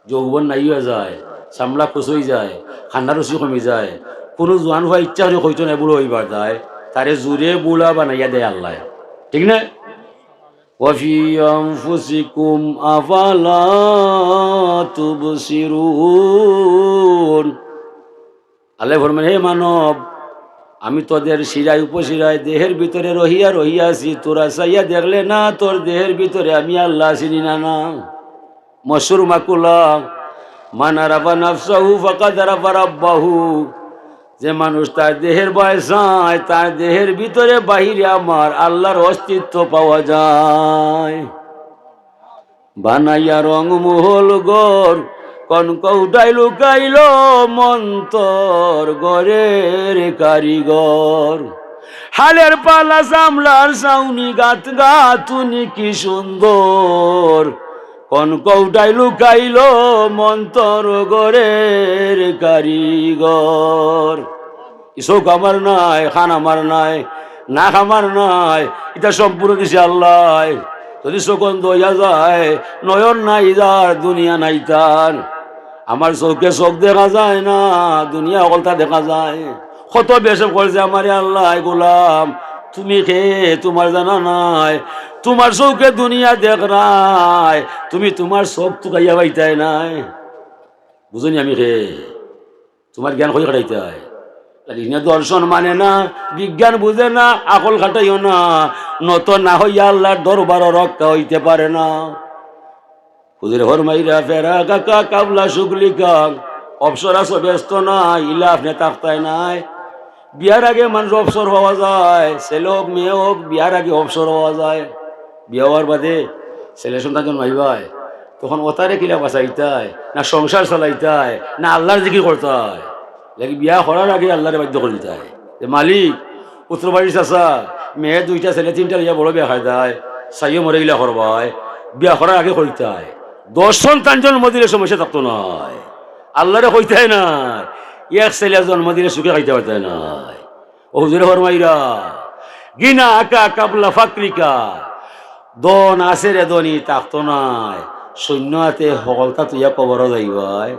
A: যৌবন নাই হয়ে যায়, চামড়া খুশ হয়ে যায়, ঠান্ডা রসি কমে যায়, কোনো জোয়ান হওয়া ইচ্ছা করে হইতো না বুড়ো হইবার যায়, তারে জোরে বুড়া বানাইয়া দেয় আল্লাহ, ঠিক না? ওয়াফি আনফুসিকুম আফালা তুবসিরুন, আল্লাহ ফরমান, হে মানব, আমি তোদের শিরায় উপশিরায় দেহের ভিতরে রহিয়া রহিয়াছি, তোরা চাইয়া দেখলে না তোর দেহের ভিতরে আমি আল্লাহ চিনি না? না মশুর মাকুলা মানারাবা নাফসাহু ফাকাদারাবা রাব্বাহু, যে মানুষ তার দেহের বয়সায়, তার দেহের ভিতরে বাহিরে আমার আল্লাহর অস্তিত্ব পাওয়া যায়। বানাইয়া রং মহল গর, কনকৌটাই লুকাইল মন্তর, গরের কারিগর, হালের পালা চামলার সাউনি গাত গাতুনি কি সুন্দর, কনকৌটাই লুকাইল মন্তর, গরের কারিগর। চোখ আমার নাই, খান আমার নাই, নাক আমার নাই, এটা সম্পূর্ণ দিছে আল্লাহ। যদি চোখন দইয়া যায়, নয়ন নাই যার, দুনিয়া নাই তার। আমার চোখে চোখ দেখা যায় না, দুনিয়া অকলতা দেখা যায়। কত বেশব করছে আমার আল্লাহ, গোলাম তুমি খে, তোমার জানা নাই, তোমার চোখে দুনিয়া দেখ নাই, তুমি তোমার চোখ টুকাইয়া পাইতাই নাই, বুঝনি আমি খে, তোমার জ্ঞান হয়ে কাটাইতে হয়। দর্শন মানে না, বিজ্ঞান বুঝে না, আকল খাটাইও না, নত না হইয়া আল্লাহর দরবার রক্ষা হইতে পারে না। হুজুর ফরমাইরা ফেরা কাকা কাবলা শুকলিকা, অবসর আছো ব্যস্ত নাই, ইলা আপনি তাকতায় নাই। বিয়ার আগে মানুষ অবসর হওয়া যায়, ছেলে হোক মেয়ে হোক, বিয়ার আগে অবসর হওয়া যায়। বিয়া হওয়ার বাদে ছেলে সন্তান জন্মাইবায়, তখন ওতারে কিলা বাঁচাইতায়, না সংসার চালাইতায়, না আল্লাহর জিকির করতায়। লাগে বিয়া করার আগে আল্লাহরে বাধ্য করে দিতায়, যে মালিক উত্তর বাড়ির চাষা মেয়ে 2টা ছেলে 3টা ইয়া বড় বিয়া খাই দেয়, সাইও মরে গিলা করবায়, বিয়া করার আগে করিতায়। 10 সন্তান জন্ম দিলে সমস্যা থাকতো নয়, আল্লাহরে কইতাই নাই, এক ছেলে জন্ম দিলে সুখে খাইতে পারতাই নাই। ও হুজুরে ফরমাইরা গিনা আকা কাবলা ফাকরিকা, দন আছে রে দনি থাকতো নাই, সৈন্য হাতে সকলতা তুইয়া কবর যাইবাই,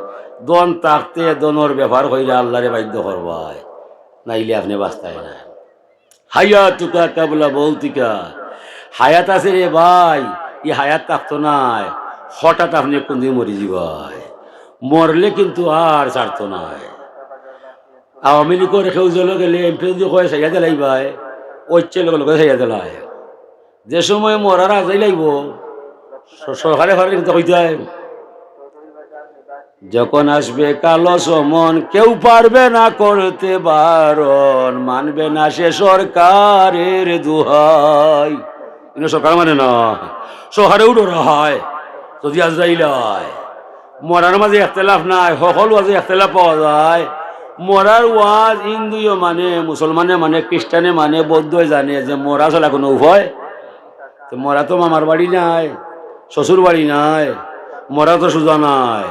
A: দন থাকতে দনের ব্যবহার হইলে আল্লাহরে বাধ্য করবাই, নাইলে আপনি বাঁচতাই না। হায়াতুকা কাবলা ভৌতিকা, হায়াত আছে রে ভাই, ই হায়াত থাকতো নাই, হঠাৎ আপনি কোনদিন মরি যাবাই, মরলে কিন্তু আর ছাড়তো নাই। আওয়ামী লীগের কেউ জল গেলে এমপি যদি কয়ে সাইয়া দিলাই ভাই ওইচ্ছে লোক সাইয়া দিলাই যে সময় মরার আজাই লাগব সরকারে ঘরে কিন্তু হইতে হয় যখন আসবে কালো সমন কেউ পারবে না করতে বারণ মানবে না সে সরকারের দুহাই কিন্তু সরকার মানে না সরকারেও ডরা হয় যদি আজরাইল হয় মরার মাঝে একতলাফ নাই সকল ওয়াজে একতলাফ পাওয়া যায় মরার ওয়াজ হিন্দুও মানে মুসলমানে মানে খ্রিস্টানে মানে বৌদ্ধই জানে যে মরা চলা কোনো উভয় তো মরা তো মামার বাড়ি নাই শ্বশুর বাড়ি নাই মরা তো সোজা নাই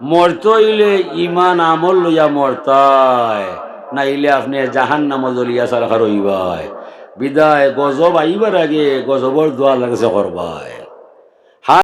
A: মরতে হইলে ইমান আমল লইয়া মরতায় না ইলে আপনি জাহান নাম জ্বলিয়া সারা রইবাই বিদায় গজব আইবার আগে গজবর দোয়া লাগছে করবায়